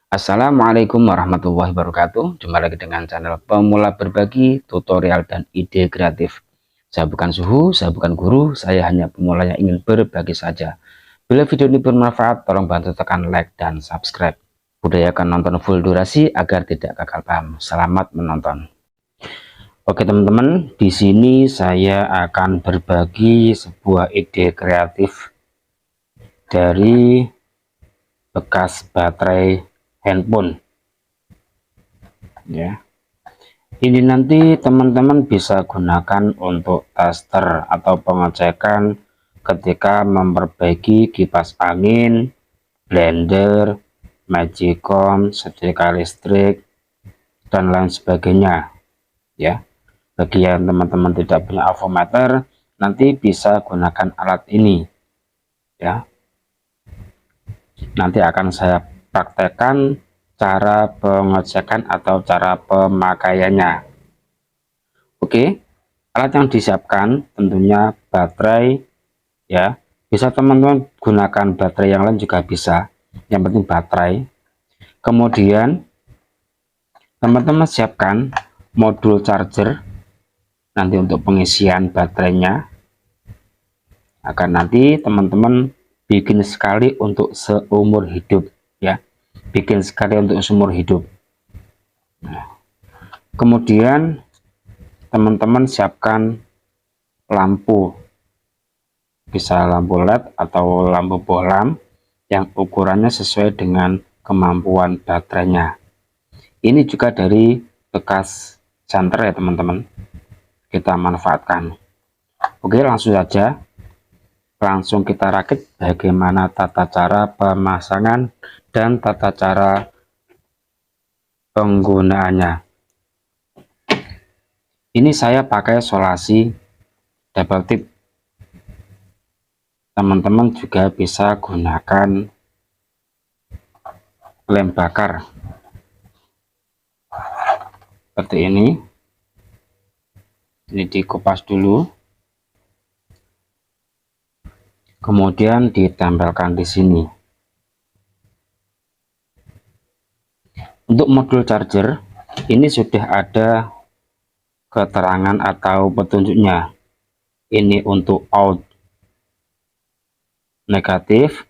Assalamualaikum warahmatullahi wabarakatuh. Jumpa lagi dengan channel Pemula Berbagi Tutorial dan Ide Kreatif. Saya bukan suhu, saya bukan guru, saya hanya pemula yang ingin berbagi saja. Bila video ini bermanfaat, tolong bantu tekan like dan subscribe. Budayakan nonton full durasi agar tidak gagal paham. Selamat menonton. Oke teman-teman, di sini saya akan berbagi sebuah ide kreatif dari bekas baterai handphone. Ya, ini nanti teman-teman bisa gunakan untuk tester atau pengecekan ketika memperbaiki kipas angin, blender, magicom, setrika listrik, dan lain sebagainya. Ya, bagi yang teman-teman tidak punya avometer, nanti bisa gunakan alat ini. Ya, nanti akan saya praktekkan cara pengecekan atau cara pemakaiannya. Oke, alat yang disiapkan tentunya baterai, ya, bisa teman-teman gunakan baterai yang lain juga bisa, yang penting baterai. Kemudian teman-teman siapkan modul charger nanti untuk pengisian baterainya, agar nanti teman-teman bikin sekali untuk seumur hidup, ya, bikin sekali untuk seumur hidup. Nah, kemudian teman-teman siapkan lampu, bisa lampu LED atau lampu bohlam yang ukurannya sesuai dengan kemampuan baterainya. Ini juga dari bekas santer ya teman-teman, kita manfaatkan. Oke, langsung saja, langsung kita rakit bagaimana tata cara pemasangan dan tata cara penggunaannya. Ini saya pakai solasi double tip, teman-teman juga bisa gunakan lem bakar seperti ini dikupas dulu, kemudian ditempelkan di sini. Untuk modul charger ini sudah ada keterangan atau petunjuknya. Ini untuk out negatif,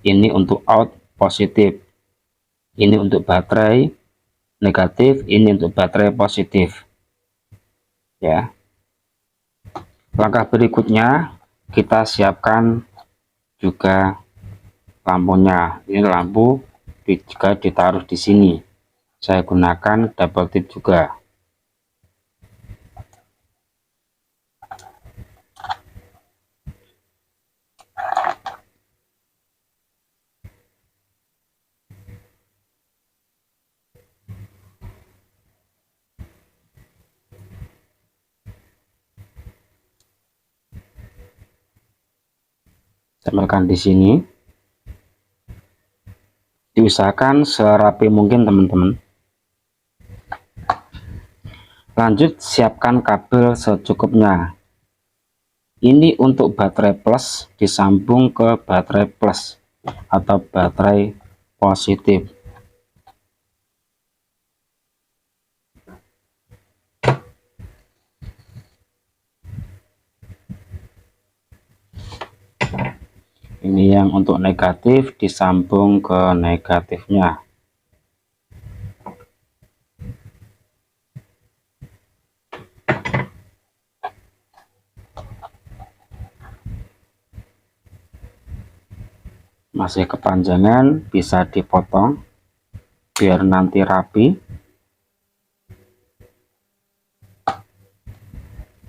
ini untuk out positif, ini untuk baterai negatif, ini untuk baterai positif. Ya, langkah berikutnya kita siapkan juga lampunya. Ini lampu juga ditaruh di sini, saya gunakan double tip juga. Tempelkan di sini, diusahakan serapi mungkin teman-teman. Lanjut siapkan kabel secukupnya. Ini untuk baterai plus disambung ke baterai plus atau baterai positif. Ini yang untuk negatif disambung ke negatifnya. Masih kepanjangan, bisa dipotong biar nanti rapi.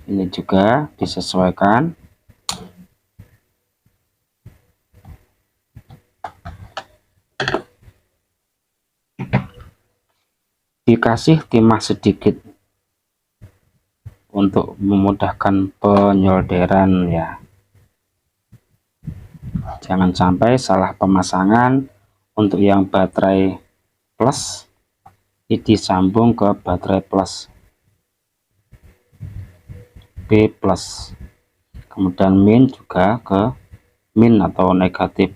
Ini juga disesuaikan. Dikasih timah sedikit untuk memudahkan penyolderan ya. Jangan sampai salah pemasangan. Untuk yang baterai plus ini disambung ke baterai plus B plus, kemudian min juga ke min atau negatif.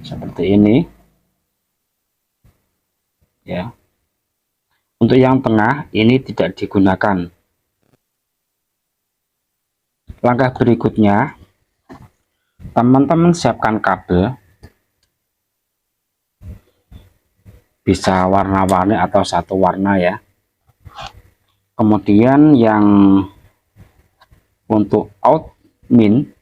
seperti ini ya. Untuk yang tengah ini tidak digunakan. Langkah berikutnya, teman-teman siapkan kabel, bisa warna-warni atau satu warna ya. Kemudian yang untuk out min,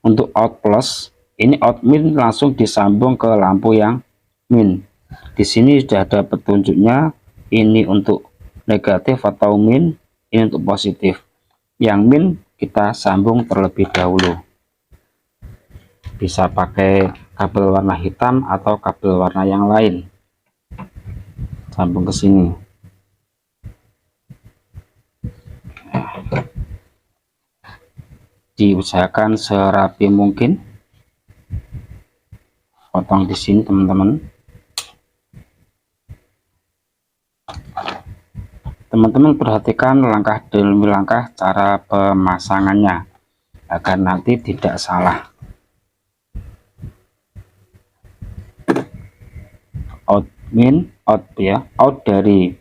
untuk out plus, ini out min langsung disambung ke lampu yang min. Di sini sudah ada petunjuknya, ini untuk negatif atau min, ini untuk positif. Yang min kita sambung terlebih dahulu. Bisa pakai kabel warna hitam atau kabel warna yang lain. Sambung ke sini. Diusahakan serapi mungkin. Potong di sini teman-teman. Teman-teman perhatikan langkah demi langkah cara pemasangannya agar nanti tidak salah. Out min, out ya, out dari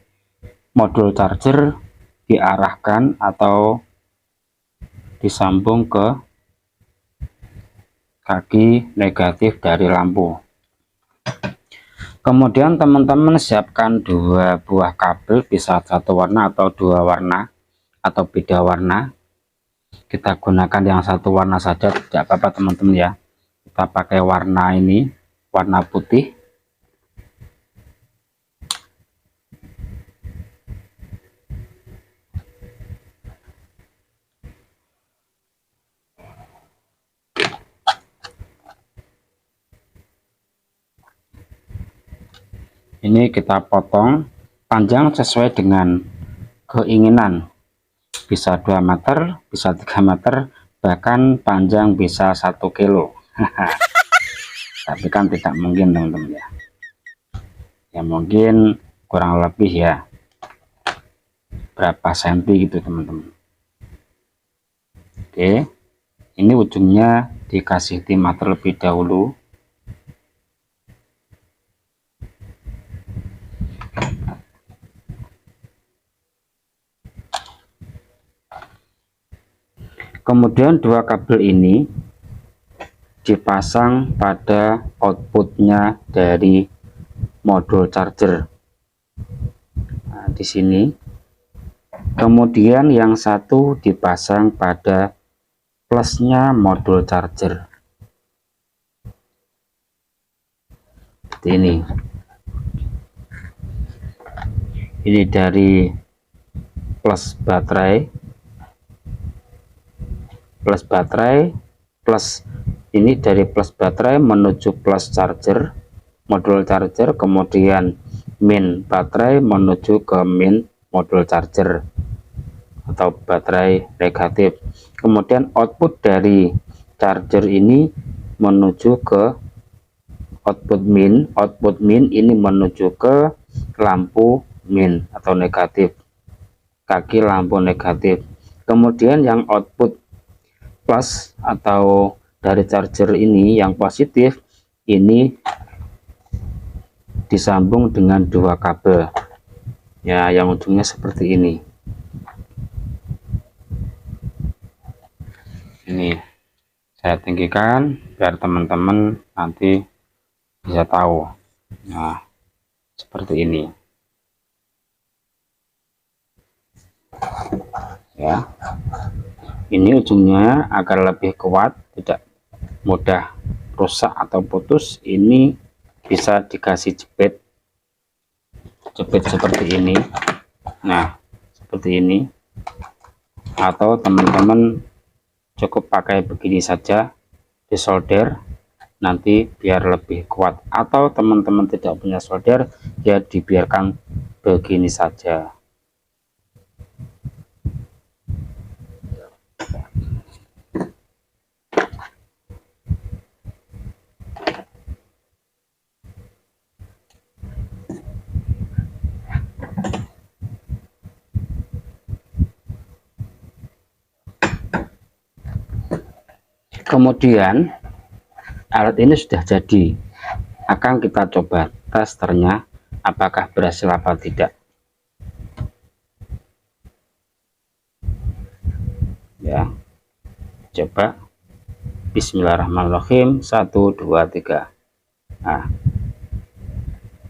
modul charger diarahkan atau disambung ke kaki negatif dari lampu. Kemudian teman-teman siapkan dua buah kabel, bisa satu warna atau dua warna atau beda warna. Kita gunakan yang satu warna saja tidak apa-apa teman-teman ya. Kita pakai warna ini, warna putih. Ini kita potong panjang sesuai dengan keinginan, bisa 2 meter, bisa 3 meter, bahkan panjang bisa 1 kilo. Tapi kan tidak mungkin teman-teman ya. Ya mungkin kurang lebih ya berapa senti gitu teman-teman. Oke, ini ujungnya dikasih timah terlebih dahulu. Kemudian dua kabel ini dipasang pada outputnya dari modul charger. Nah, di sini. Kemudian yang satu dipasang pada plusnya modul charger. Seperti ini. Ini dari plus baterai. Plus ini dari plus baterai menuju plus charger, modul charger, kemudian min baterai menuju ke min modul charger atau baterai negatif. Kemudian output dari charger ini menuju ke output min ini menuju ke lampu min atau negatif, kaki lampu negatif. Kemudian yang output plus atau dari charger ini yang positif ini disambung dengan dua kabel ya, yang ujungnya seperti ini. Ini saya tinggikan biar teman-teman nanti bisa tahu. Nah, seperti ini ya. Ini ujungnya agar lebih kuat, tidak mudah rusak atau putus, ini bisa dikasih jepit seperti ini. Nah, seperti ini, atau teman-teman cukup pakai begini saja, disolder nanti biar lebih kuat, atau teman-teman tidak punya solder ya dibiarkan begini saja. Kemudian alat ini sudah jadi, akan kita coba testernya apakah berhasil apa tidak ya. Coba bismillahirrahmanirrahim, 1 2 3. Nah,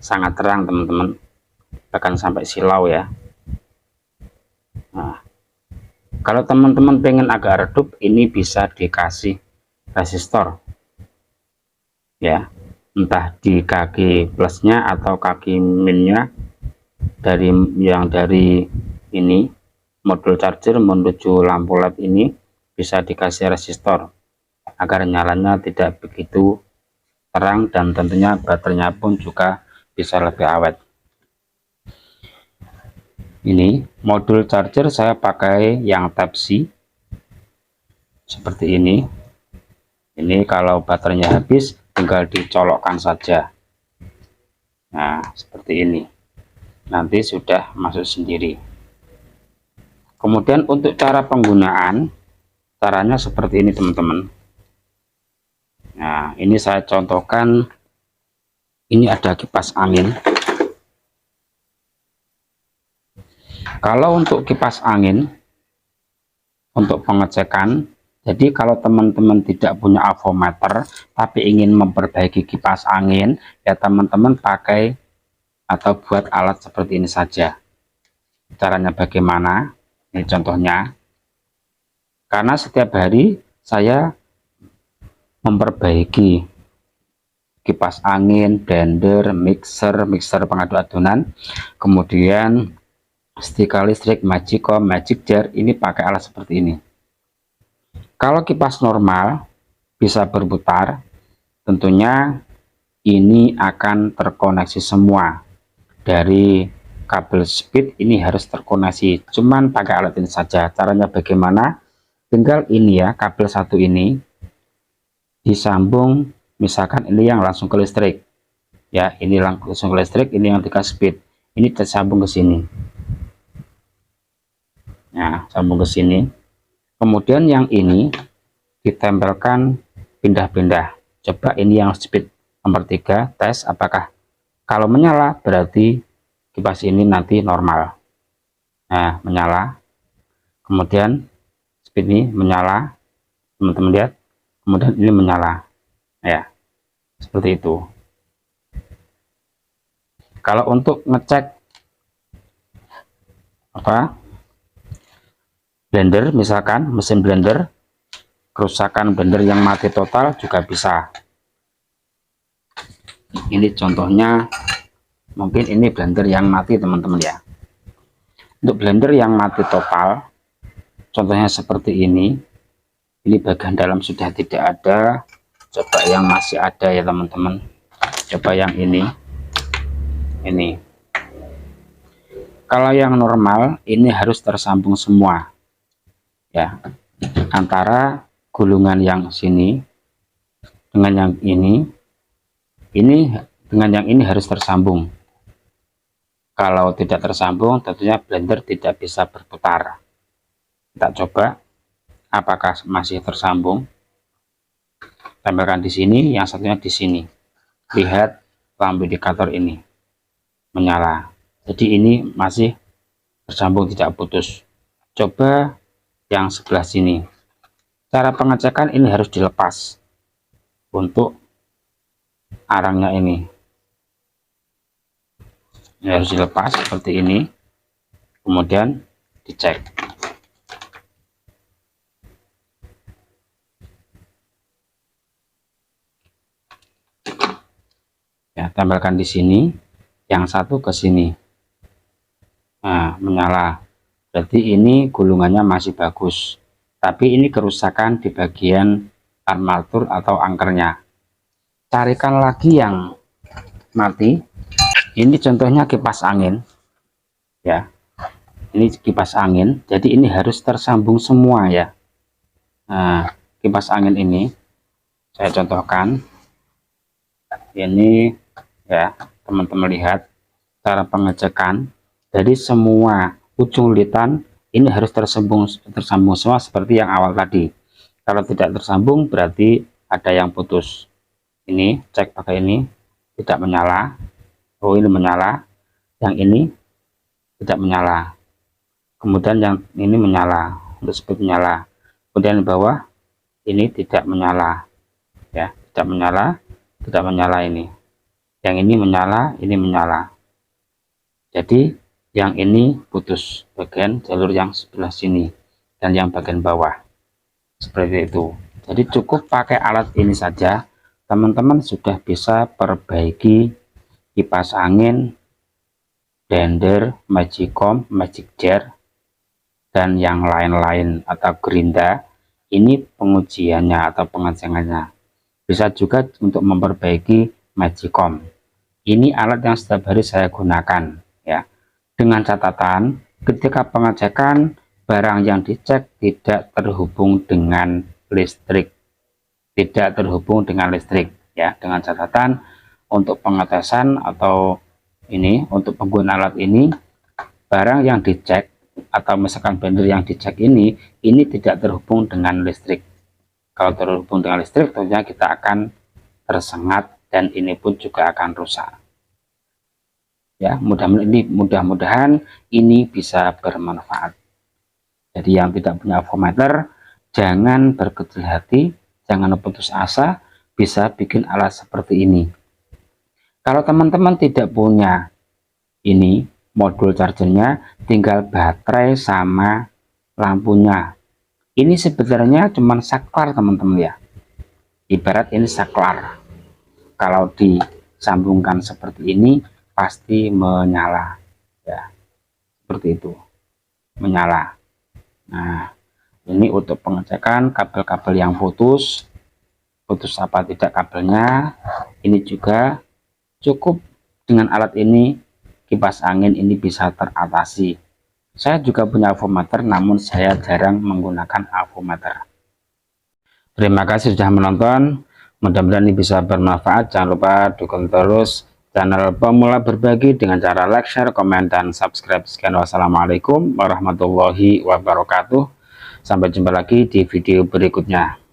sangat terang teman-teman, bahkan sampai silau ya. Nah, kalau teman-teman pengen agak redup, ini bisa dikasih resistor ya, entah di kaki plusnya atau kaki minnya, dari ini modul charger menuju lampu LED ini bisa dikasih resistor agar nyalanya tidak begitu terang, dan tentunya baterainya pun juga bisa lebih awet. Ini modul charger saya pakai yang Type C seperti ini. Ini kalau baterainya habis tinggal dicolokkan saja. Nah, seperti ini. Nanti sudah masuk sendiri. Kemudian untuk cara penggunaan, caranya seperti ini teman-teman. Nah, ini saya contohkan. Ini ada kipas angin. Kalau untuk kipas angin, untuk pengecekan, jadi kalau teman-teman tidak punya avometer tapi ingin memperbaiki kipas angin, ya teman-teman pakai atau buat alat seperti ini saja. Caranya bagaimana? Ini contohnya. Karena setiap hari saya memperbaiki kipas angin, blender, mixer pengaduk adonan, kemudian setrika listrik, magicom, magic jar, ini pakai alat seperti ini. Kalau kipas normal bisa berputar, tentunya ini akan terkoneksi semua. Dari kabel speed ini harus terkoneksi, cuman pakai alat ini saja. Caranya bagaimana? Tinggal ini ya, kabel satu ini disambung, misalkan ini yang langsung ke listrik ya, ini langsung ke listrik, ini yang 3 speed, ini tersambung ke sini. Nah, sambung ke sini. Kemudian yang ini ditempelkan pindah-pindah. Coba ini yang speed nomor 3, tes apakah kalau menyala berarti kipas ini nanti normal. Nah, menyala. Kemudian speed ini menyala. Teman-teman lihat. Kemudian ini menyala. Ya. Seperti itu. Kalau untuk ngecek blender, misalkan mesin blender, kerusakan blender yang mati total juga bisa. Ini contohnya, mungkin ini blender yang mati teman-teman ya. Untuk blender yang mati total, contohnya seperti ini bagian dalam sudah tidak ada. Coba yang masih ada ya teman-teman, coba yang ini. Kalau yang normal ini harus tersambung semua ya, antara gulungan yang sini dengan yang ini dengan yang ini harus tersambung. Kalau tidak tersambung, tentunya blender tidak bisa berputar. Kita coba apakah masih tersambung. Tempelkan di sini, yang satunya di sini. Lihat lampu indikator ini menyala. Jadi ini masih tersambung, tidak putus. Coba yang sebelah sini. Cara pengecekan ini harus dilepas untuk arangnya ini harus dilepas seperti ini, kemudian dicek. Ya, tempelkan di sini, yang satu ke sini. Nah, menyala. Berarti ini gulungannya masih bagus, tapi ini kerusakan di bagian armatur atau angkernya. Carikan lagi yang mati. Ini contohnya kipas angin ya, ini kipas angin, jadi ini harus tersambung semua ya. Nah, kipas angin ini saya contohkan ini ya, teman-teman lihat cara pengecekan. Dari semua ujung litan ini harus tersambung semua seperti yang awal tadi. Kalau tidak tersambung berarti ada yang putus. ini cek pakai ini tidak menyala. Oh, ini menyala, yang ini tidak menyala, kemudian yang ini menyala, untuk speed menyala, kemudian di bawah ini tidak menyala ya, tidak menyala ini, yang ini menyala, ini menyala. Jadi yang ini putus bagian jalur yang sebelah sini dan yang bagian bawah seperti itu. Jadi cukup pakai alat ini saja teman-teman sudah bisa perbaiki kipas angin, blender, magicom, magic jar, dan yang lain-lain atau gerinda. Ini pengujiannya atau pengecengannya. Bisa juga untuk memperbaiki magicom. Ini alat yang setiap hari saya gunakan ya. Dengan catatan ketika pengecekan barang yang dicek tidak terhubung dengan listrik. Tidak terhubung dengan listrik ya. Dengan catatan untuk pengetesan atau ini untuk pengguna alat ini, barang yang dicek atau misalkan blender yang dicek ini tidak terhubung dengan listrik. Kalau terhubung dengan listrik tentunya kita akan tersengat dan ini pun juga akan rusak ya. Mudah-mudahan ini bisa bermanfaat. Jadi yang tidak punya avometer jangan berkecil hati, jangan putus asa, bisa bikin alat seperti ini. Kalau teman-teman tidak punya ini modul chargernya, tinggal baterai sama lampunya. Ini sebenarnya cuma saklar teman-teman ya, ibarat ini saklar. Kalau disambungkan seperti ini pasti menyala ya, seperti itu, menyala. Nah, ini untuk pengecekan kabel-kabel yang putus apa tidak kabelnya. Ini juga cukup dengan alat ini, kipas angin ini bisa teratasi. Saya juga punya avometer namun saya jarang menggunakan avometer. Terima kasih sudah menonton, mudah-mudahan ini bisa bermanfaat. Jangan lupa dukung terus channel Pemula Berbagi dengan cara like, share, komen, dan subscribe. Sekian, wassalamualaikum warahmatullahi wabarakatuh. Sampai jumpa lagi di video berikutnya.